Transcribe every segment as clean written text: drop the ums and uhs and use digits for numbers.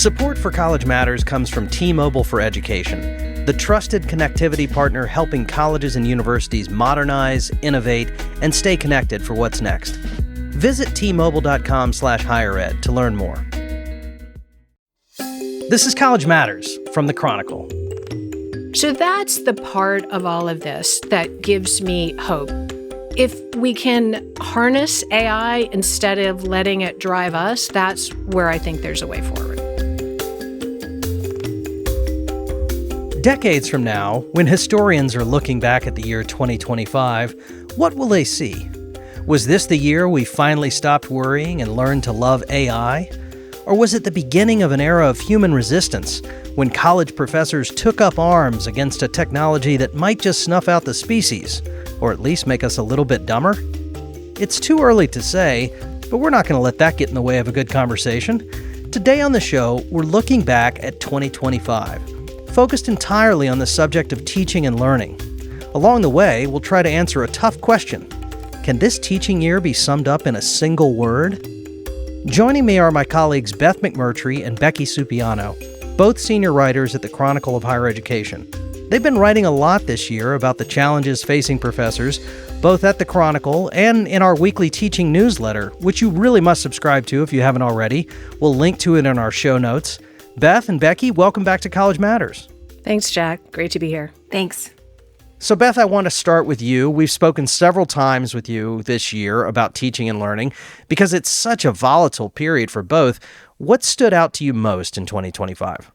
Support for College Matters comes from T-Mobile for Education, the trusted connectivity partner helping colleges and universities modernize, innovate, and stay connected for what's next. Visit T-Mobile.com/highered to learn more. This is College Matters from the Chronicle. So that's the part of all of this that gives me hope. If we can harness AI instead of letting it drive us, that's where I think there's a way forward. Decades from now, when historians are looking back at the year 2025, what will they see? Was this the year we finally stopped worrying and learned to love AI? Or was it the beginning of an era of human resistance, when college professors took up arms against a technology that might just snuff out the species, or at least make us a little bit dumber? It's too early to say, but we're not going to let that get in the way of a good conversation. Today on the show, we're looking back at 2025, focused entirely on the subject of teaching and learning. Along the way, we'll try to answer a tough question. Can this teaching year be summed up in a single word? Joining me are my colleagues Beth McMurtry and Becky Supiano, both senior writers at the Chronicle of Higher Education. They've been writing a lot this year about the challenges facing professors, both at the Chronicle and in our weekly teaching newsletter, which you really must subscribe to if you haven't already. We'll link to it in our show notes. Beth and Becky, welcome back to College Matters. Thanks, Jack. Great to be here. Thanks. So, Beth, I want to start with you. We've spoken several times with you this year about teaching and learning because it's such a volatile period for both. What stood out to you most in 2025?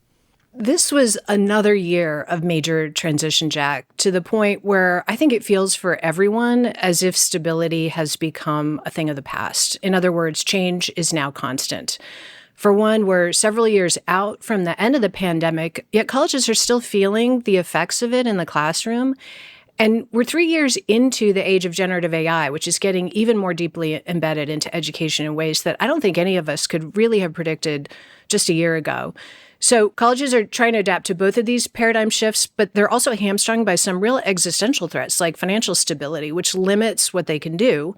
This was another year of major transition, Jack, to the point where I think it feels for everyone as if stability has become a thing of the past. In other words, change is now constant. For one, we're several years out from the end of the pandemic, yet colleges are still feeling the effects of it in the classroom. And we're 3 years into the age of generative AI, which is getting even more deeply embedded into education in ways that I don't think any of us could really have predicted just a year ago. So colleges are trying to adapt to both of these paradigm shifts, but they're also hamstrung by some real existential threats like financial stability, which limits what they can do.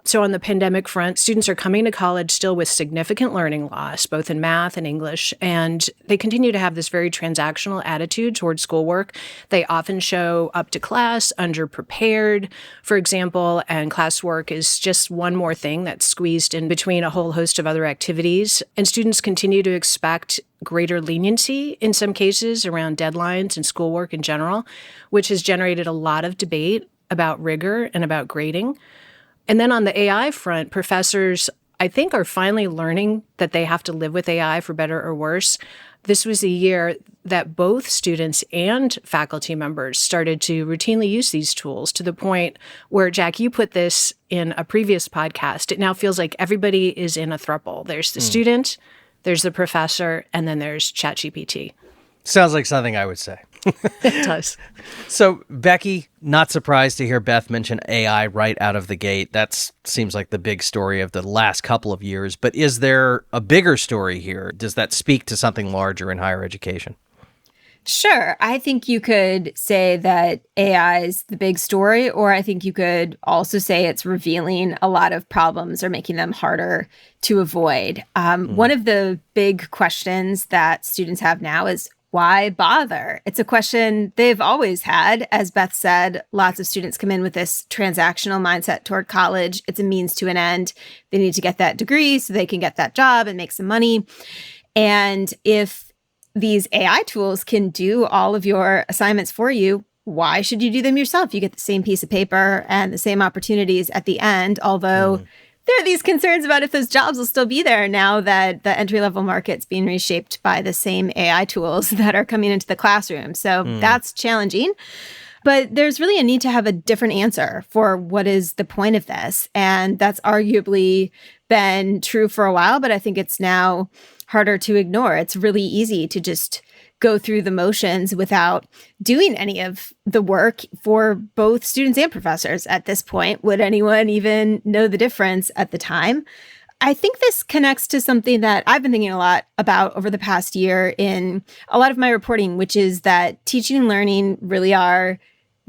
So on the pandemic front, students are coming to college still with significant learning loss, both in math and English, and they continue to have this very transactional attitude towards schoolwork. They often show up to class underprepared, for example, and classwork is just one more thing that's squeezed in between a whole host of other activities. And students continue to expect greater leniency in some cases around deadlines and schoolwork in general, which has generated a lot of debate about rigor and about grading. And then on the AI front, professors, I think, are finally learning that they have to live with AI for better or worse. This was a year that both students and faculty members started to routinely use these tools to the point where, Jack, you put this in a previous podcast. It now feels like everybody is in a throuple. There's the student, there's the professor, and then there's ChatGPT. Sounds like something I would say. It does. So, Becky, not surprised to hear Beth mention AI right out of the gate. That seems like the big story of the last couple of years. But is there a bigger story here? Does that speak to something larger in higher education? Sure. I think you could say that AI is the big story, or I think you could also say it's revealing a lot of problems or making them harder to avoid. One of the big questions that students have now is, why bother? It's a question they've always had. As Beth said, lots of students come in with this transactional mindset toward college. It's a means to an end. They need to get that degree so they can get that job and make some money. And if these AI tools can do all of your assignments for you, why should you do them yourself? You get the same piece of paper and the same opportunities at the end, although there are these concerns about if those jobs will still be there now that the entry-level market's being reshaped by the same AI tools that are coming into the classroom. So that's challenging. But there's really a need to have a different answer for what is the point of this. And that's arguably been true for a while, but I think it's now harder to ignore. It's really easy to just go through the motions without doing any of the work for both students and professors at this point. Would anyone even know the difference at the time? I think this connects to something that I've been thinking a lot about over the past year in a lot of my reporting, which is that teaching and learning really are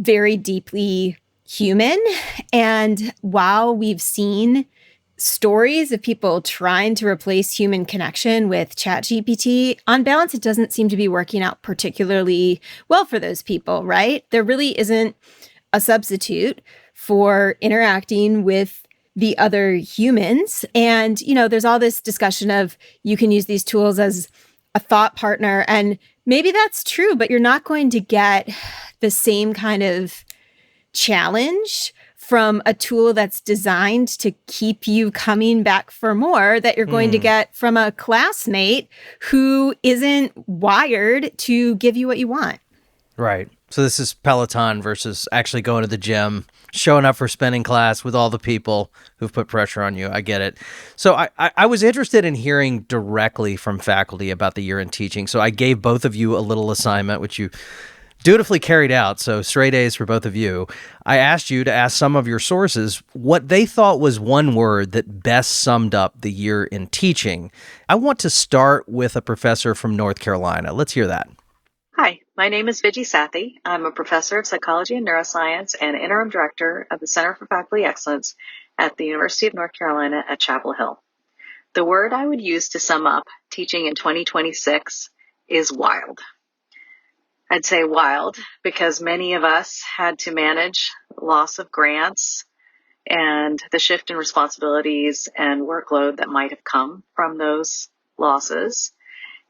very deeply human. And while we've seen stories of people trying to replace human connection with ChatGPT, on balance, it doesn't seem to be working out particularly well for those people, right? There really isn't a substitute for interacting with the other humans. And, there's all this discussion of you can use these tools as a thought partner. And maybe that's true, but you're not going to get the same kind of challenge from a tool that's designed to keep you coming back for more that you're going to get from a classmate who isn't wired to give you what you want. Right. So this is Peloton versus actually going to the gym, showing up for spinning class with all the people who've put pressure on you. I get it. So I was interested in hearing directly from faculty about the year in teaching. So I gave both of you a little assignment, which you dutifully carried out, so straight A's for both of you. I asked you to ask some of your sources what they thought was one word that best summed up the year in teaching. I want to start with a professor from North Carolina. Let's hear that. Hi, my name is Vijay Sathi. I'm a professor of psychology and neuroscience and interim director of the Center for Faculty Excellence at the University of North Carolina at Chapel Hill. The word I would use to sum up teaching in 2026 is wild. I'd say wild because many of us had to manage loss of grants and the shift in responsibilities and workload that might have come from those losses,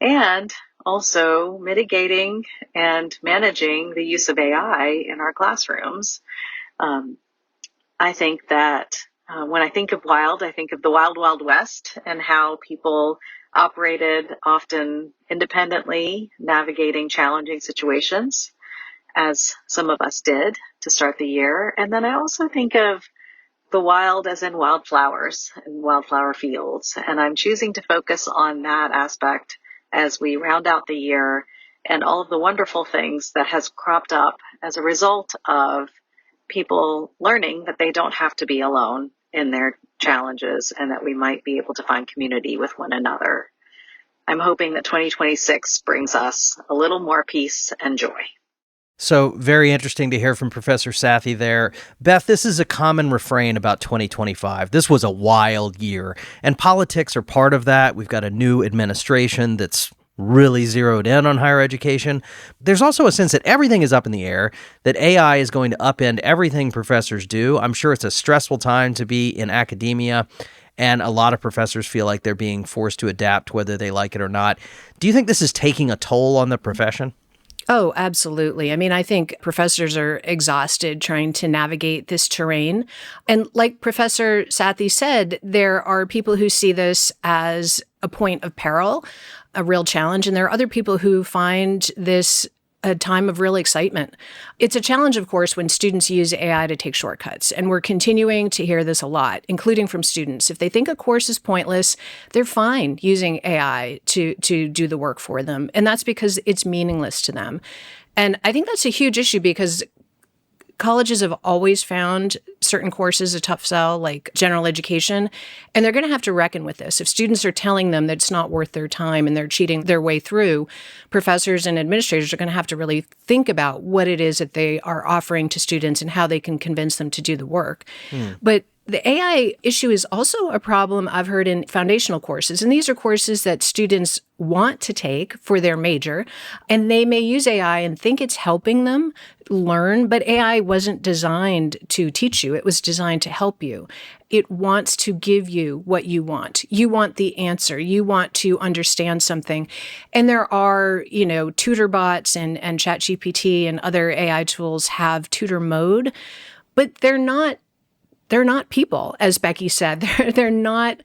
and also mitigating and managing the use of AI in our classrooms. I think that when I think of wild, I think of the wild, wild west and how people operated often independently, navigating challenging situations, as some of us did to start the year. And then I also think of the wild as in wildflowers and wildflower fields. And I'm choosing to focus on that aspect as we round out the year and all of the wonderful things that has cropped up as a result of people learning that they don't have to be alone in their challenges and that we might be able to find community with one another. I'm hoping that 2026 brings us a little more peace and joy. So very interesting to hear from Professor Sathi there. Beth, this is a common refrain about 2025. This was a wild year, and politics are part of that. We've got a new administration that's really zeroed in on higher education. There's also a sense that everything is up in the air, that AI is going to upend everything professors do. I'm sure it's a stressful time to be in academia, and a lot of professors feel like they're being forced to adapt whether they like it or not. Do you think this is taking a toll on the profession? Oh, absolutely. I mean, I think professors are exhausted trying to navigate this terrain. And like Professor Sathi said, there are people who see this as a point of peril, a real challenge. And there are other people who find this a time of real excitement. It's a challenge, of course, when students use AI to take shortcuts. And we're continuing to hear this a lot, including from students. If they think a course is pointless, they're fine using AI to do the work for them. And that's because it's meaningless to them. And I think that's a huge issue because colleges have always found certain courses a tough sell, like general education, and they're going to have to reckon with this. If students are telling them that it's not worth their time and they're cheating their way through, professors and administrators are going to have to really think about what it is that they are offering to students and how they can convince them to do the work. But the AI issue is also a problem I've heard in foundational courses. And these are courses that students want to take for their major. And they may use AI and think it's helping them learn, but AI wasn't designed to teach you. It was designed to help you. It wants to give you what you want. You want the answer. You want to understand something. And there are, tutor bots and ChatGPT and other AI tools have tutor mode, but they're not people, as Becky said. They're not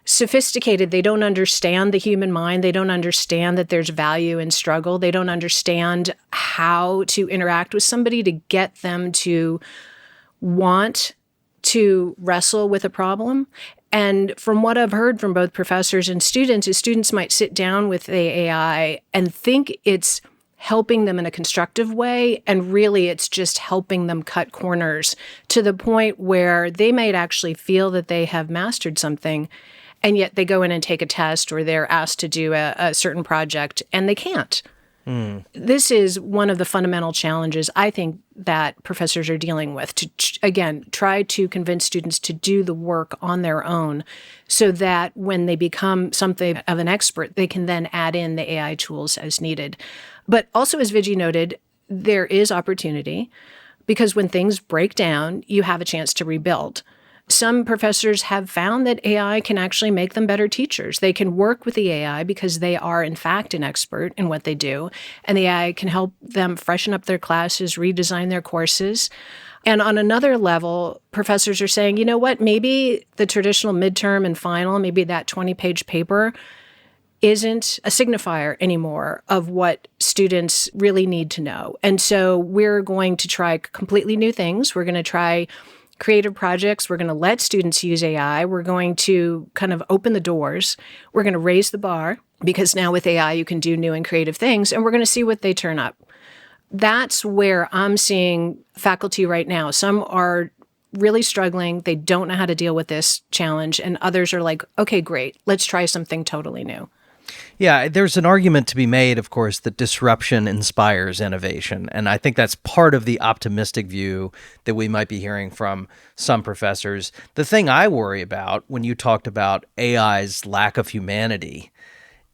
sophisticated. They don't understand the human mind. They don't understand that there's value in struggle. They don't understand how to interact with somebody to get them to want to wrestle with a problem. And from what I've heard from both professors and students, is students might sit down with the AI and think it's helping them in a constructive way, and really it's just helping them cut corners to the point where they might actually feel that they have mastered something, and yet they go in and take a test or they're asked to do a certain project and they can't. This is one of the fundamental challenges I think that professors are dealing with to, again, try to convince students to do the work on their own so that when they become something of an expert, they can then add in the AI tools as needed. But also, as Viji noted, there is opportunity because when things break down, you have a chance to rebuild. Some professors have found that AI can actually make them better teachers. They can work with the AI because they are, in fact, an expert in what they do. And the AI can help them freshen up their classes, redesign their courses. And on another level, professors are saying, you know what, maybe the traditional midterm and final, maybe that 20-page paper isn't a signifier anymore of what students really need to know. And so we're going to try completely new things. We're going to try creative projects. We're going to let students use AI. We're going to kind of open the doors. We're going to raise the bar because now with AI, you can do new and creative things, and we're going to see what they turn up. That's where I'm seeing faculty right now. Some are really struggling. They don't know how to deal with this challenge, and others are like, okay, great. Let's try something totally new. Yeah, there's an argument to be made, of course, that disruption inspires innovation. And I think that's part of the optimistic view that we might be hearing from some professors. The thing I worry about when you talked about AI's lack of humanity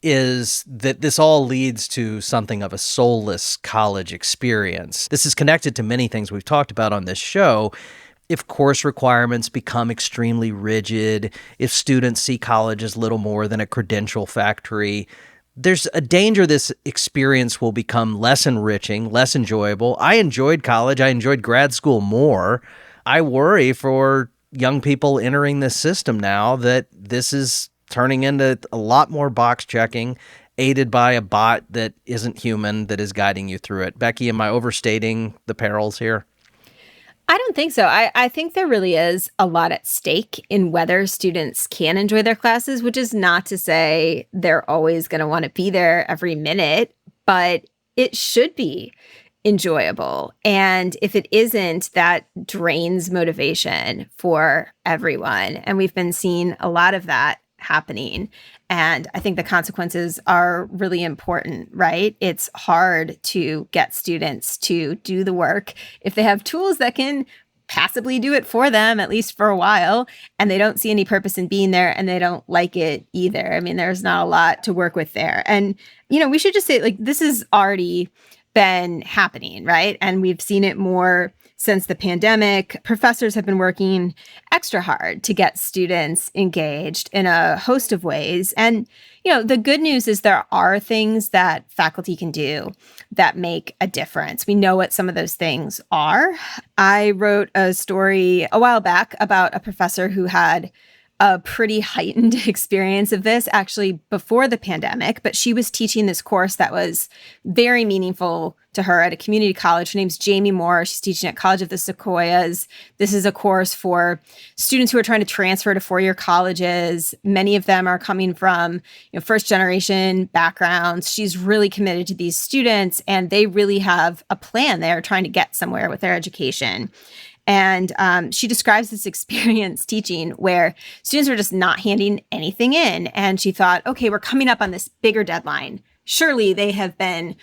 is that this all leads to something of a soulless college experience. This is connected to many things we've talked about on this show. If course requirements become extremely rigid, if students see college as little more than a credential factory, there's a danger this experience will become less enriching, less enjoyable. I enjoyed college. I enjoyed grad school more. I worry for young people entering this system now that this is turning into a lot more box checking, aided by a bot that isn't human, that is guiding you through it. Becky, am I overstating the perils here? I don't think so. I think there really is a lot at stake in whether students can enjoy their classes, which is not to say they're always going to want to be there every minute, but it should be enjoyable. And if it isn't, that drains motivation for everyone. And we've been seeing a lot of that happening. And I think the consequences are really important, right? It's hard to get students to do the work if they have tools that can passively do it for them, at least for a while, and they don't see any purpose in being there and they don't like it either. I mean, there's not a lot to work with there. And, we should just say, like, this has already been happening, right? And we've seen it more since the pandemic. Professors have been working extra hard to get students engaged in a host of ways. And, the good news is there are things that faculty can do that make a difference. We know what some of those things are. I wrote a story a while back about a professor who had a pretty heightened experience of this actually before the pandemic, but she was teaching this course that was very meaningful to her at a community college. Her name's Jamie Moore. She's teaching at College of the Sequoias. This is a course for students who are trying to transfer to four-year colleges. Many of them are coming from first-generation backgrounds. She's really committed to these students, and they really have a plan. They are trying to get somewhere with their education. And she describes this experience teaching where students are just not handing anything in. And she thought, okay, we're coming up on this bigger deadline. Surely they have been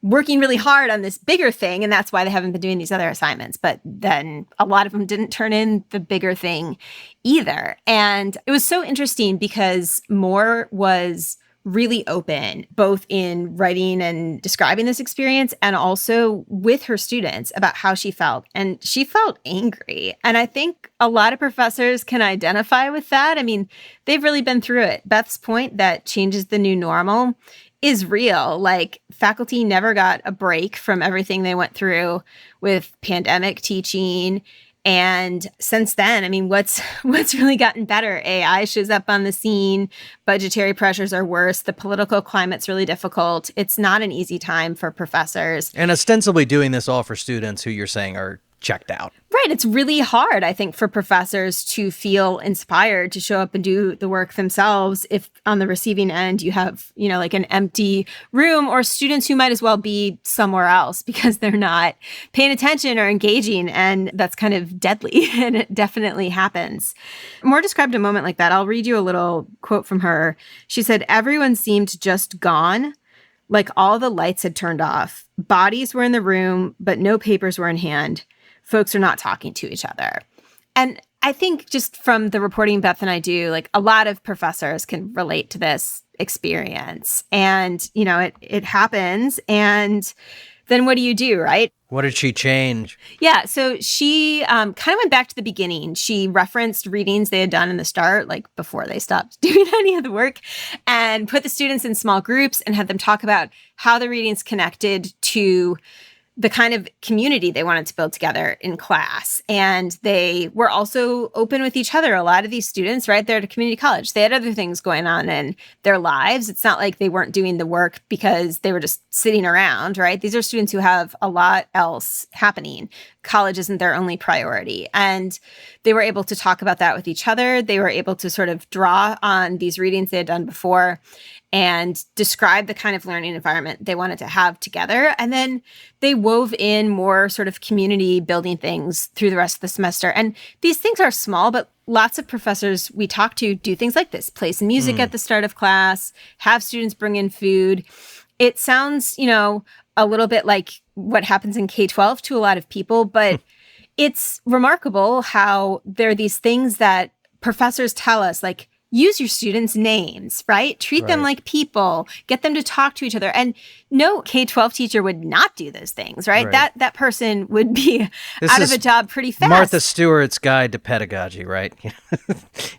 working really hard on this bigger thing, and that's why they haven't been doing these other assignments. But then a lot of them didn't turn in the bigger thing either. And it was so interesting because Moore was really open, both in writing and describing this experience and also with her students about how she felt. And she felt angry. And I think a lot of professors can identify with that. I mean, they've really been through it. Beth's point that change is the new normal is real. Like, faculty never got a break from everything they went through with pandemic teaching. And since then, I mean, what's really gotten better? AI shows up on the scene. Budgetary pressures are worse. The political climate's really difficult. It's not an easy time for professors. And ostensibly doing this all for students who you're saying are checked out. Right. It's really hard, I think, for professors to feel inspired to show up and do the work themselves if on the receiving end you have, like an empty room or students who might as well be somewhere else because they're not paying attention or engaging. And that's kind of deadly. And it definitely happens. Moore described a moment like that. I'll read you a little quote from her. She said, "Everyone seemed just gone like all the lights had turned off. Bodies were in the room, but no papers were in hand. Folks are not talking to each other. And I think just from the reporting Beth and I do, like a lot of professors can relate to this experience. And, you know, it happens. And then what do you do, right? What did she change? Yeah, so she kind of went back to the beginning. She referenced readings they had done in the start, like before they stopped doing any of the work, and put the students in small groups and had them talk about how the readings connected to the kind of community they wanted to build together in class. And they were also open with each other. A lot of these students, right, they're at a community college. They had other things going on in their lives. It's not like they weren't doing the work because they were just sitting around, right? These are students who have a lot else happening. College isn't their only priority. And they were able to talk about that with each other. They were able to sort of draw on these readings they had done before and describe the kind of learning environment they wanted to have together. And then they wove in more sort of community building things through the rest of the semester. And these things are small, but lots of professors we talk to do things like this: play some music at the start of class, have students bring in food. It sounds, you know, a little bit like what happens in K-12 to a lot of people, but it's remarkable how there are these things that professors tell us, like, use your students' names, right? Treat them like people, get them to talk to each other. And no K-12 teacher would not do those things, right? That person would be out of a job pretty fast. Martha Stewart's Guide to Pedagogy, right?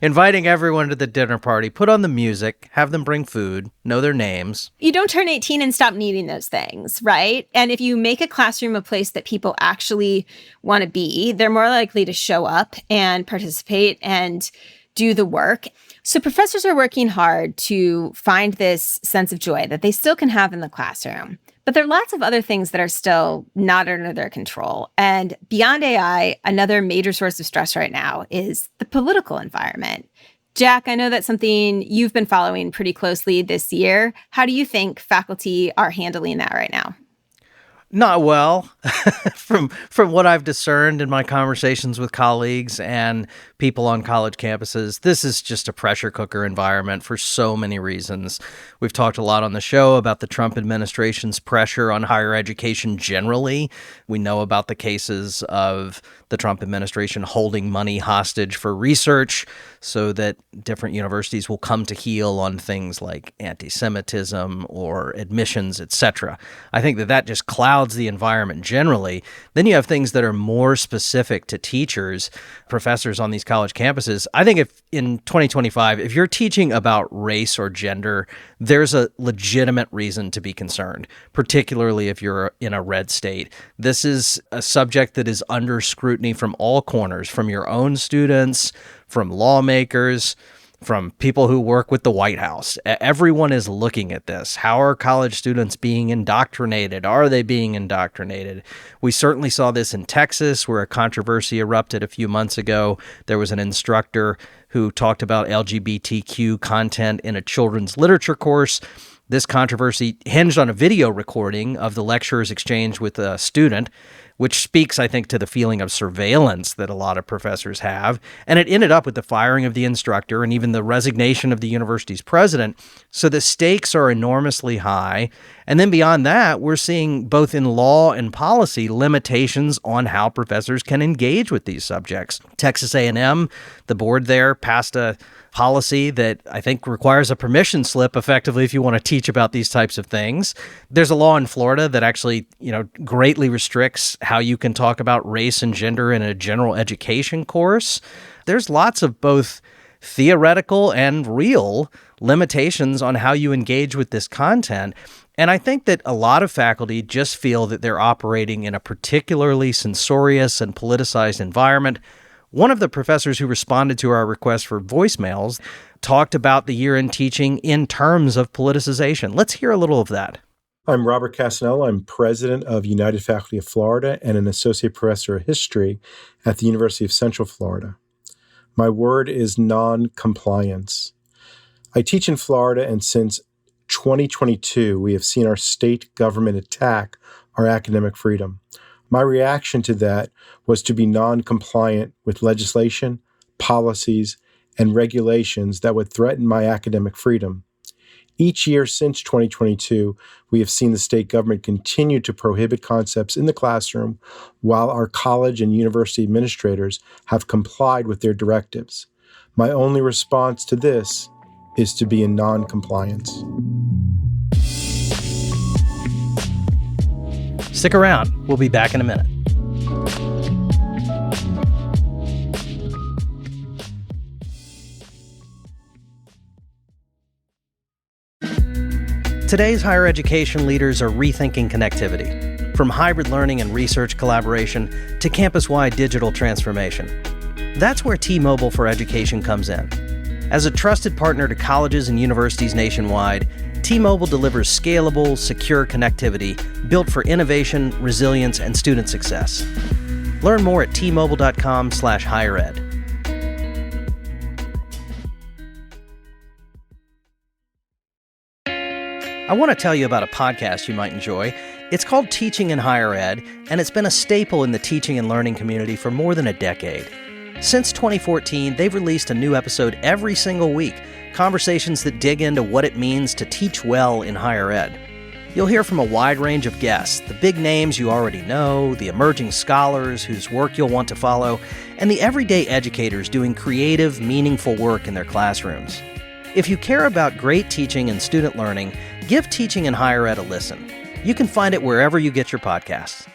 Inviting everyone to the dinner party, put on the music, have them bring food, know their names. You don't turn 18 and stop needing those things, right? And if you make a classroom a place that people actually want to be, they're more likely to show up and participate and do the work. So professors are working hard to find this sense of joy that they still can have in the classroom. But there are lots of other things that are still not under their control. And beyond AI, another major source of stress right now is the political environment. Jack, I know that's something you've been following pretty closely this year. How do you think faculty are handling that right now? Not well, from what I've discerned in my conversations with colleagues and people on college campuses. This is just a pressure cooker environment for so many reasons. We've talked a lot on the show about the Trump administration's pressure on higher education generally. We know about the cases of the Trump administration holding money hostage for research so that different universities will come to heel on things like anti-Semitism or admissions, etc. I think that just clouds the environment generally. Then you have things that are more specific to teachers, professors on these college campuses. I think if in 2025, if you're teaching about race or gender, there's a legitimate reason to be concerned, particularly if you're in a red state. This is a subject that is under scrutiny from all corners, from your own students, from lawmakers, from people who work with the White House. Everyone is looking at this. How are college students being indoctrinated? Are they being indoctrinated? We certainly saw this in Texas, where a controversy erupted a few months ago. There was an instructor who talked about LGBTQ content in a children's literature course. This controversy hinged on a video recording of the lecturer's exchange with a student, which speaks, I think, to the feeling of surveillance that a lot of professors have. And it ended up with the firing of the instructor and even the resignation of the university's president. So the stakes are enormously high. And then beyond that, we're seeing both in law and policy limitations on how professors can engage with these subjects. Texas A&M, the board there, passed a policy that I think requires a permission slip effectively if you want to teach about these types of things. There's a law in Florida that actually, greatly restricts how you can talk about race and gender in a general education course. There's lots of both theoretical and real limitations on how you engage with this content. And I think that a lot of faculty just feel that they're operating in a particularly censorious and politicized environment. One of the professors who responded to our request for voicemails talked about the year in teaching in terms of politicization. Let's hear a little of that. I'm Robert Casanello. I'm president of United Faculty of Florida and an associate professor of history at the University of Central Florida. My word is non-compliance. I teach in Florida, and since 2022, we have seen our state government attack our academic freedom. My reaction to that was to be non-compliant with legislation, policies, and regulations that would threaten my academic freedom. Each year since 2022, we have seen the state government continue to prohibit concepts in the classroom while our college and university administrators have complied with their directives. My only response to this is to be in non-compliance. Stick around. We'll be back in a minute. Today's higher education leaders are rethinking connectivity, from hybrid learning and research collaboration to campus-wide digital transformation. That's where T-Mobile for Education comes in. As a trusted partner to colleges and universities nationwide, T-Mobile delivers scalable, secure connectivity built for innovation, resilience, and student success. Learn more at tmobile.com/highered. I want to tell you about a podcast you might enjoy. It's called Teaching in Higher Ed, and it's been a staple in the teaching and learning community for more than a decade. Since 2014, they've released a new episode every single week, conversations that dig into what it means to teach well in higher ed. You'll hear from a wide range of guests, the big names you already know, the emerging scholars whose work you'll want to follow, and the everyday educators doing creative, meaningful work in their classrooms. If you care about great teaching and student learning, give Teaching in Higher Ed a listen. You can find it wherever you get your podcasts.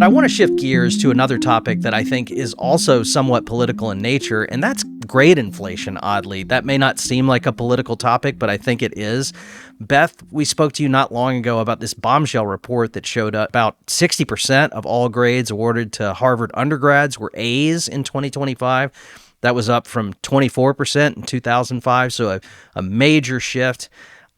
I want to shift gears to another topic that I think is also somewhat political in nature, and that's grade inflation, oddly. That may not seem like a political topic, but I think it is. Beth, we spoke to you not long ago about this bombshell report that showed up about 60% of all grades awarded to Harvard undergrads were A's in 2025. That was up from 24% in 2005, so a major shift.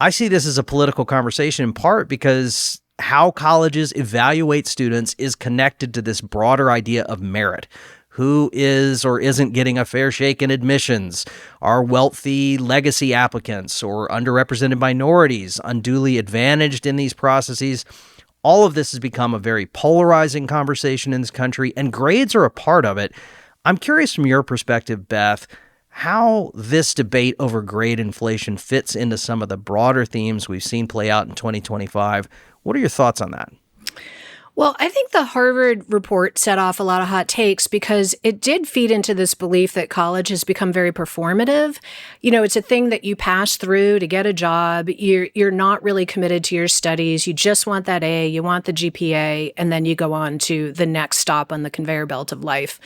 I see this as a political conversation in part because how colleges evaluate students is connected to this broader idea of merit. Who is or isn't getting a fair shake in admissions? Are wealthy legacy applicants or underrepresented minorities unduly advantaged in these processes? All of this has become a very polarizing conversation in this country, and grades are a part of it. I'm curious from your perspective, Beth, how this debate over grade inflation fits into some of the broader themes we've seen play out in 2025. What are your thoughts on that? Well, I think the Harvard report set off a lot of hot takes because it did feed into this belief that college has become very performative. You know, it's a thing that you pass through to get a job. You're not really committed to your studies. You just want that A, you want the GPA, and then you go on to the next stop on the conveyor belt of life.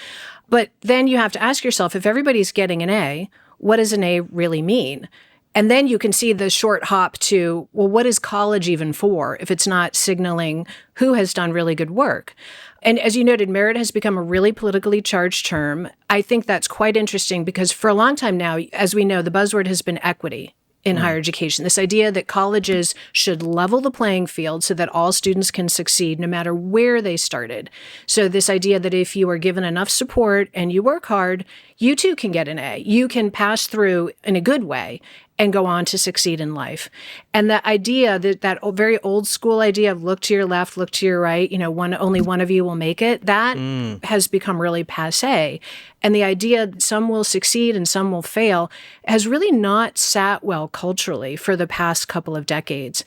But then you have to ask yourself, if everybody's getting an A, what does an A really mean? And then you can see the short hop to, well, what is college even for if it's not signaling who has done really good work? And as you noted, merit has become a really politically charged term. I think that's quite interesting because for a long time now, as we know, the buzzword has been equity in higher education. This idea that colleges should level the playing field so that all students can succeed no matter where they started. So this idea that if you are given enough support and you work hard, you too can get an A. You can pass through in a good way and go on to succeed in life. And the idea that very old school idea of look to your left, look to your right, only one of you will make it, that has become really passé. And the idea that some will succeed and some will fail has really not sat well culturally for the past couple of decades.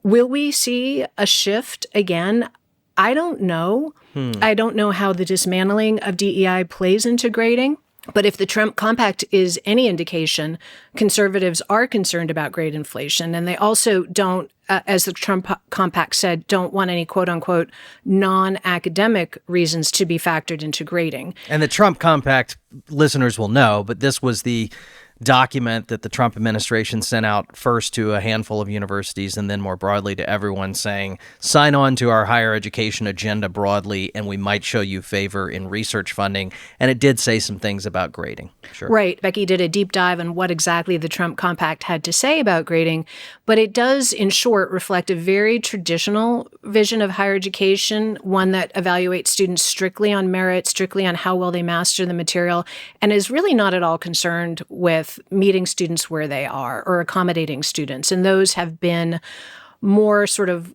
Will we see a shift again? I don't know. I don't know how the dismantling of DEI plays into grading. But if the Trump Compact is any indication, conservatives are concerned about grade inflation. And they also don't, as the Trump Compact said, don't want any quote unquote non-academic reasons to be factored into grading. And the Trump Compact, listeners will know, but this was the document that the Trump administration sent out first to a handful of universities and then more broadly to everyone saying, sign on to our higher education agenda broadly and we might show you favor in research funding. And it did say some things about grading. Sure. Right. Becky did a deep dive on what exactly the Trump Compact had to say about grading, but it does, in short, reflect a very traditional vision of higher education, one that evaluates students strictly on merit, strictly on how well they master the material, and is really not at all concerned with meeting students where they are or accommodating students. And those have been more sort of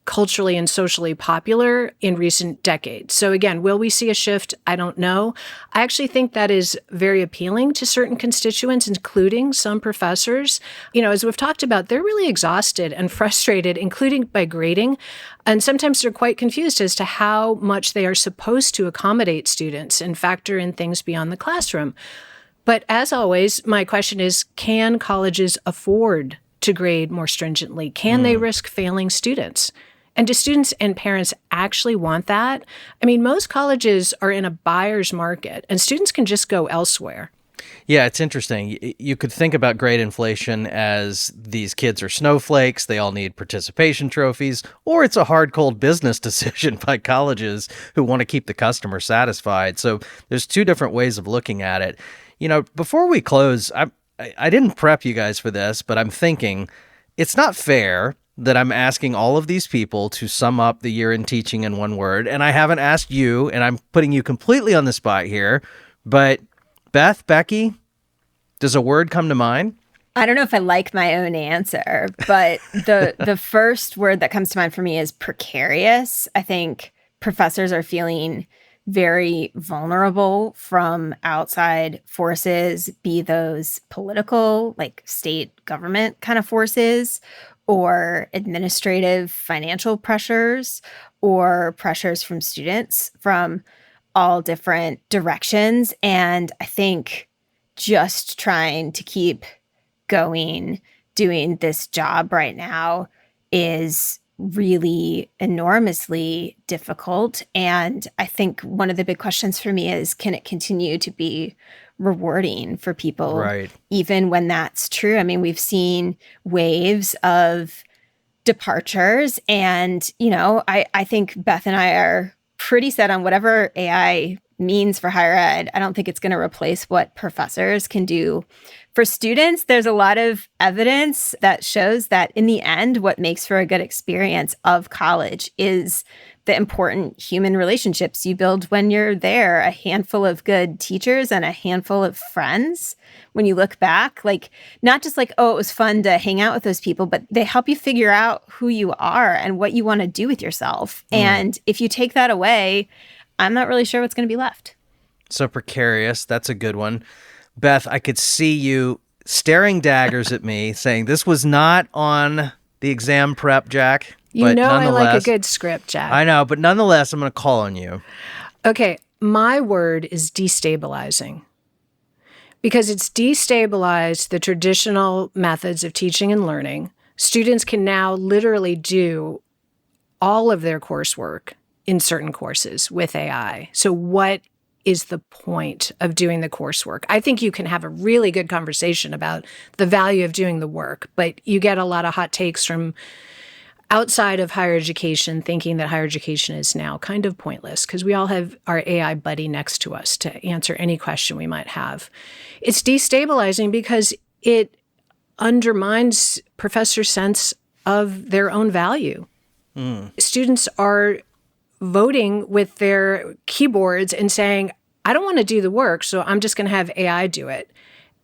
culturally and socially popular in recent decades. So again, will we see a shift? I don't know. I actually think that is very appealing to certain constituents, including some professors. As we've talked about, they're really exhausted and frustrated, including by grading. And sometimes they're quite confused as to how much they are supposed to accommodate students and factor in things beyond the classroom. But as always, my question is, can colleges afford to grade more stringently? Can they risk failing students? And do students and parents actually want that? I mean, most colleges are in a buyer's market, and students can just go elsewhere. Yeah, it's interesting. You could think about grade inflation as these kids are snowflakes, they all need participation trophies, or it's a hard, cold business decision by colleges who want to keep the customer satisfied. So there's two different ways of looking at it. Before we close, I didn't prep you guys for this, but I'm thinking it's not fair that I'm asking all of these people to sum up the year in teaching in one word, and I haven't asked you, and I'm putting you completely on the spot here, but Beth, Becky, does a word come to mind? I don't know if I like my own answer, but the first word that comes to mind for me is precarious. I think professors are feeling very vulnerable from outside forces, be those political, like state government kind of forces, or administrative financial pressures, or pressures from students from all different directions. And I think just trying to keep going, doing this job right now is really enormously difficult. And I think one of the big questions for me is, can it continue to be rewarding for people, right, even when that's true? I mean, we've seen waves of departures, and, I think Beth and I are pretty set on whatever AI means for higher ed. I don't think it's going to replace what professors can do for students. There's a lot of evidence that shows that in the end, what makes for a good experience of college is the important human relationships you build when you're there, a handful of good teachers and a handful of friends. When you look back, not just it was fun to hang out with those people, but they help you figure out who you are and what you want to do with yourself. And if you take that away, I'm not really sure what's going to be left. So precarious, that's a good one. Beth, I could see you staring daggers at me saying this was not on the exam prep, Jack. I like a good script, Jack. I know, but nonetheless, I'm going to call on you. Okay, my word is destabilizing. Because it's destabilized the traditional methods of teaching and learning. Students can now literally do all of their coursework in certain courses with AI. So what is the point of doing the coursework? I think you can have a really good conversation about the value of doing the work, but you get a lot of hot takes from outside of higher education thinking that higher education is now kind of pointless because we all have our AI buddy next to us to answer any question we might have. It's destabilizing because it undermines professors' sense of their own value. Students are voting with their keyboards and saying, I don't want to do the work, so I'm just going to have AI do it.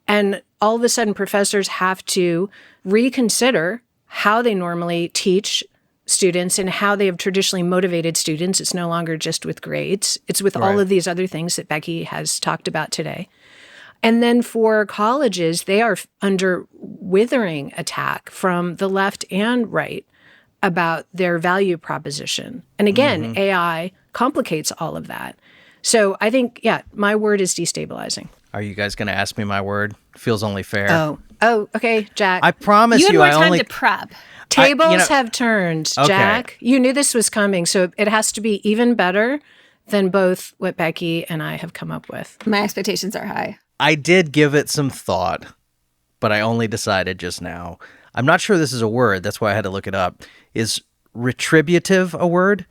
And all of a sudden, professors have to reconsider how they normally teach students and how they have traditionally motivated students. It's no longer just with grades. It's with all of these other things that Becky has talked about today. And then for colleges, they are under withering attack from the left and right about their value proposition. And again, AI complicates all of that. So I think, my word is destabilizing. Are you guys going to ask me my word? Feels only fair. Oh, okay, Jack. I promise you, you had more time to prep. Tables have turned, Jack. Okay. You knew this was coming, so it has to be even better than both what Becky and I have come up with. My expectations are high. I did give it some thought, but I only decided just now. I'm not sure this is a word. That's why I had to look it up. Is retributive a word?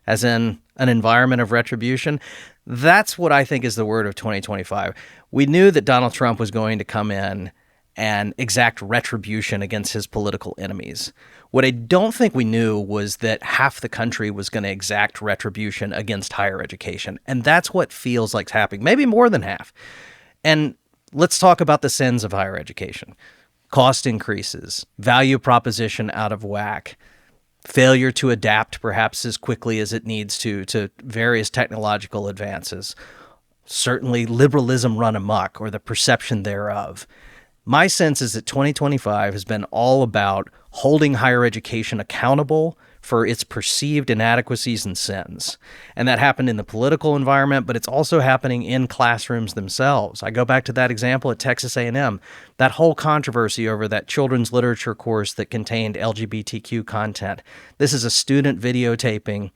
As in an environment of retribution? That's what I think is the word of 2025. We knew that Donald Trump was going to come in and exact retribution against his political enemies. What I don't think we knew was that half the country was going to exact retribution against higher education. And that's what feels like happening, maybe more than half. And let's talk about the sins of higher education. Cost increases, value proposition out of whack, failure to adapt perhaps as quickly as it needs to various technological advances, certainly liberalism run amok or the perception thereof. My sense is that 2025 has been all about holding higher education accountable for its perceived inadequacies and sins. And that happened in the political environment, but it's also happening in classrooms themselves. I go back to that example at Texas A&M, that whole controversy over that children's literature course that contained LGBTQ content. This is a student videotaping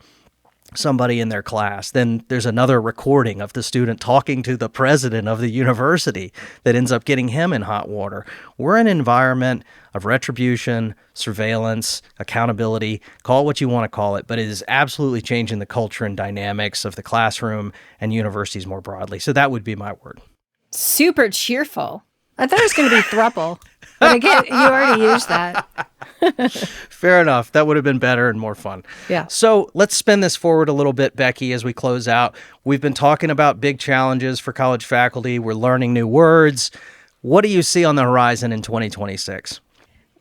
somebody in their class. Then there's another recording of the student talking to the president of the university that ends up getting him in hot water. We're in an environment of retribution, surveillance, accountability, call it what you want to call it, but it is absolutely changing the culture and dynamics of the classroom and universities more broadly. So that would be my word. Super cheerful. I thought it was going to be thruple, but again, you already used that. Fair enough. That would have been better and more fun. Yeah. So let's spin this forward a little bit, Becky, as we close out. We've been talking about big challenges for college faculty. We're learning new words. What do you see on the horizon in 2026?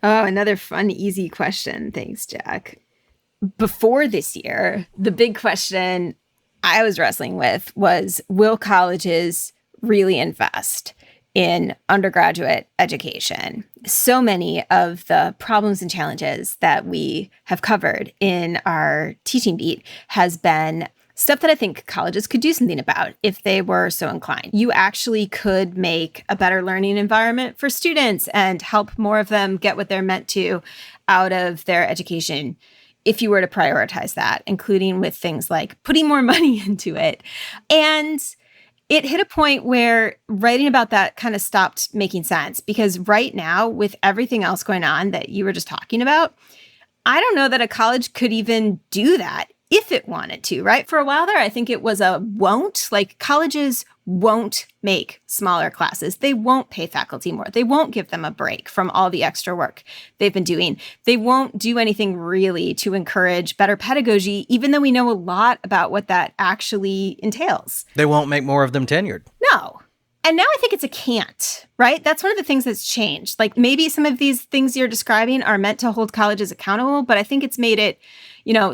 Oh, another fun, easy question. Thanks, Jack. Before this year, the big question I was wrestling with was, will colleges really invest in undergraduate education? So many of the problems and challenges that we have covered in our teaching beat has been stuff that I think colleges could do something about if they were so inclined. You actually could make a better learning environment for students and help more of them get what they're meant to out of their education if you were to prioritize that, including with things like putting more money into it. And it hit a point where writing about that kind of stopped making sense, because right now, with everything else going on that you were just talking about, I don't know that a college could even do that if it wanted to, right? For a while there, I think it was a won't. Like, colleges won't make smaller classes. They won't pay faculty more. They won't give them a break from all the extra work they've been doing. They won't do anything really to encourage better pedagogy, even though we know a lot about what that actually entails. They won't make more of them tenured. No. And now I think it's a can't, right? That's one of the things that's changed. Like, maybe some of these things you're describing are meant to hold colleges accountable, but I think it's made it,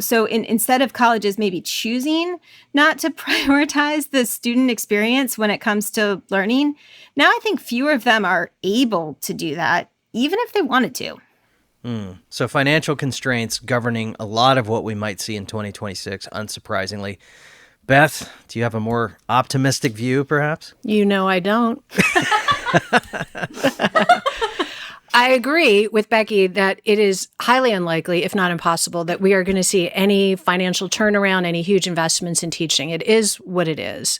so instead of colleges maybe choosing not to prioritize the student experience when it comes to learning, now I think fewer of them are able to do that, even if they wanted to. So financial constraints governing a lot of what we might see in 2026, unsurprisingly. Beth, do you have a more optimistic view, perhaps? You know I don't. I agree with Becky that it is highly unlikely, if not impossible, that we are going to see any financial turnaround, any huge investments in teaching. It is what it is.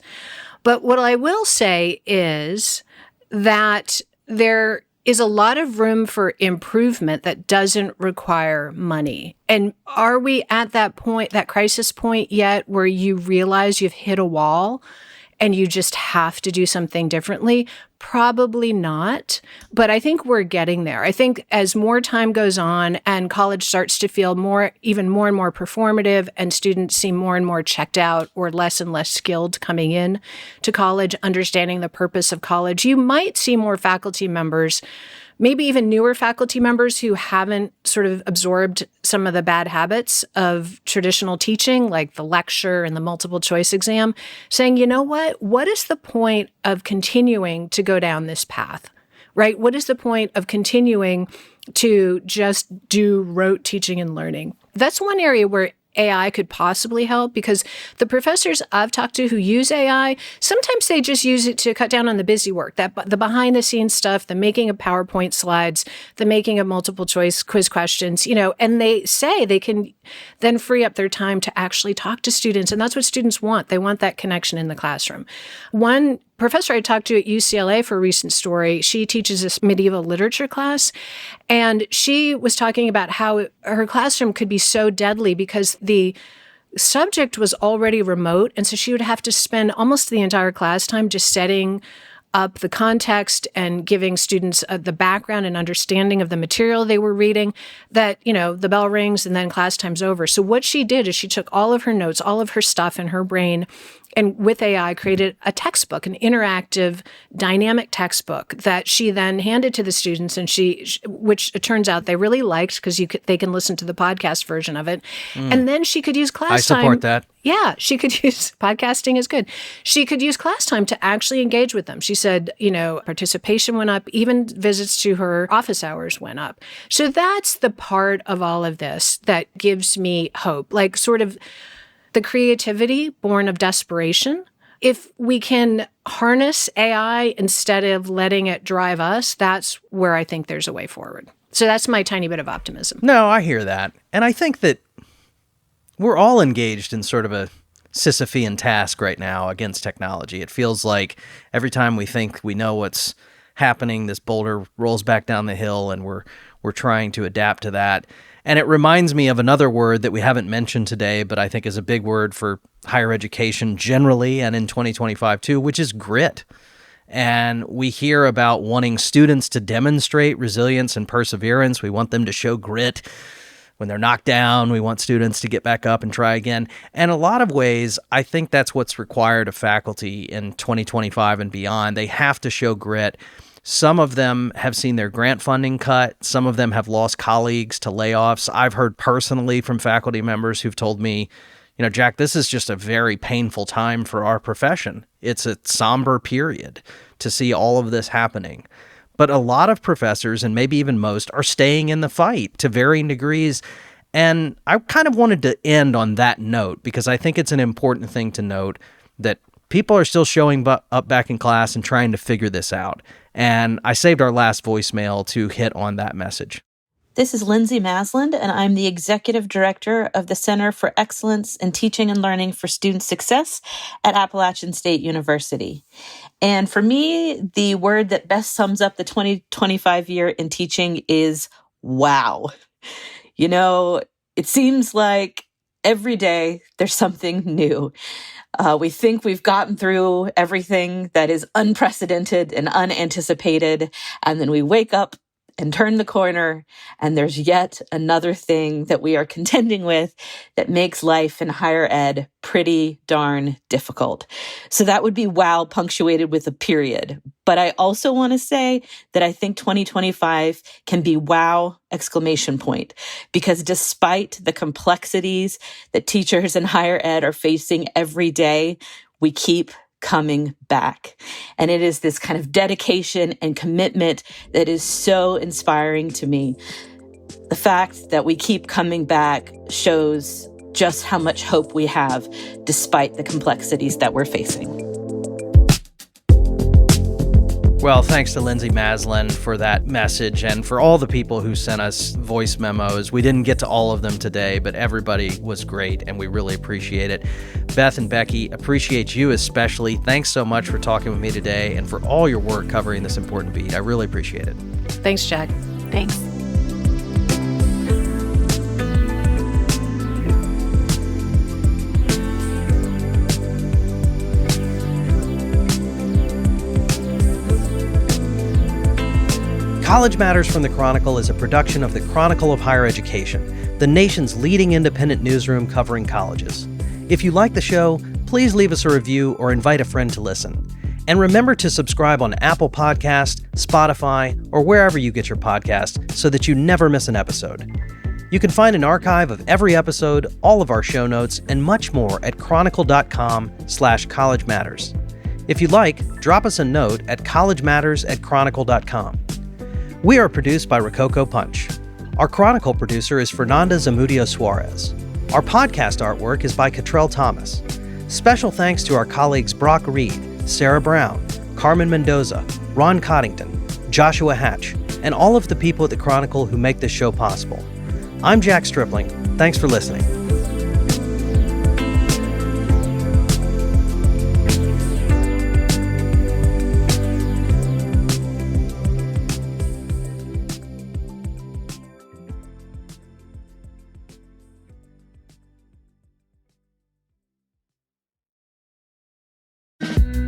But what I will say is that there is a lot of room for improvement that doesn't require money. And are we at that point, that crisis point yet, where you realize you've hit a wall and you just have to do something differently? Probably not. But I think we're getting there. I think as more time goes on and college starts to feel even more and more performative, and students seem more and more checked out or less and less skilled coming in to college, understanding the purpose of college, you might see more faculty members, maybe even newer faculty members who haven't sort of absorbed some of the bad habits of traditional teaching, like the lecture and the multiple choice exam, saying, you know what is the point of continuing to go down this path, right? What is the point of continuing to just do rote teaching and learning? That's one area where AI could possibly help, because the professors I've talked to who use AI, sometimes they just use it to cut down on the busy work, the behind the scenes stuff, the making of PowerPoint slides, the making of multiple choice quiz questions, and they say they can then free up their time to actually talk to students. And that's what students want. They want that connection in the classroom. One professor I talked to at UCLA for a recent story, she teaches this medieval literature class, and she was talking about how her classroom could be so deadly because the subject was already remote, and so she would have to spend almost the entire class time just setting up the context and giving students the background and understanding of the material they were reading, that, the bell rings and then class time's over. So what she did is she took all of her notes, all of her stuff in her brain, and with AI created a textbook, an interactive, dynamic textbook that she then handed to the students, and which it turns out they really liked because they can listen to the podcast version of it. And then she could use class time. I support that. Yeah, she could use, podcasting is good. She could use class time to actually engage with them. She said, participation went up, even visits to her office hours went up. So that's the part of all of this that gives me hope, like sort of the creativity born of desperation. If we can harness AI instead of letting it drive us, that's where I think there's a way forward. So that's my tiny bit of optimism. No, I hear that. And I think that we're all engaged in sort of a Sisyphean task right now against technology. It feels like every time we think we know what's happening, this boulder rolls back down the hill, and we're trying to adapt to that. And it reminds me of another word that we haven't mentioned today, but I think is a big word for higher education generally and in 2025 too, which is grit. And we hear about wanting students to demonstrate resilience and perseverance. We want them to show grit. When they're knocked down, we want students to get back up and try again. And a lot of ways, I think that's what's required of faculty in 2025 and beyond. They have to show grit. Some of them have seen their grant funding cut. Some of them have lost colleagues to layoffs. I've heard personally from faculty members who've told me, Jack, this is just a very painful time for our profession. It's a somber period to see all of this happening. But a lot of professors, and maybe even most, are staying in the fight to varying degrees. And I kind of wanted to end on that note because I think it's an important thing to note that people are still showing up back in class and trying to figure this out. And I saved our last voicemail to hit on that message. This is Lindsay Masland, and I'm the Executive Director of the Center for Excellence in Teaching and Learning for Student Success at Appalachian State University. And for me, the word that best sums up the 2025 year in teaching is wow. It seems like every day there's something new. We think we've gotten through everything that is unprecedented and unanticipated, and then we wake up and turn the corner, and there's yet another thing that we are contending with that makes life in higher ed pretty darn difficult. So that would be wow punctuated with a period. But I also want to say that I think 2025 can be wow exclamation point, because despite the complexities that teachers in higher ed are facing every day, we keep coming back. And it is this kind of dedication and commitment that is so inspiring to me. The fact that we keep coming back shows just how much hope we have despite the complexities that we're facing. Well, thanks to Lindsay Masland for that message and for all the people who sent us voice memos. We didn't get to all of them today, but everybody was great, and we really appreciate it. Beth and Becky, appreciate you especially. Thanks so much for talking with me today and for all your work covering this important beat. I really appreciate it. Thanks, Jack. Thanks. College Matters from the Chronicle is a production of the Chronicle of Higher Education, the nation's leading independent newsroom covering colleges. If you like the show, please leave us a review or invite a friend to listen. And remember to subscribe on Apple Podcasts, Spotify, or wherever you get your podcasts so that you never miss an episode. You can find an archive of every episode, all of our show notes, and much more at chronicle.com/College Matters. If you like, drop us a note at collegematters@chronicle.com. We are produced by Rococo Punch. Our Chronicle producer is Fernanda Zamudio Suarez. Our podcast artwork is by Cottrell Thomas. Special thanks to our colleagues Brock Reed, Sarah Brown, Carmen Mendoza, Ron Coddington, Joshua Hatch, and all of the people at the Chronicle who make this show possible. I'm Jack Stripling. Thanks for listening.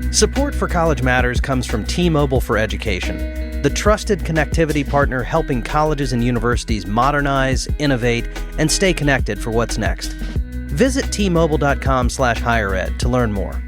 Support for College Matters comes from T-Mobile for Education, the trusted connectivity partner helping colleges and universities modernize, innovate, and stay connected for what's next. Visit T-Mobile.com/highered to learn more.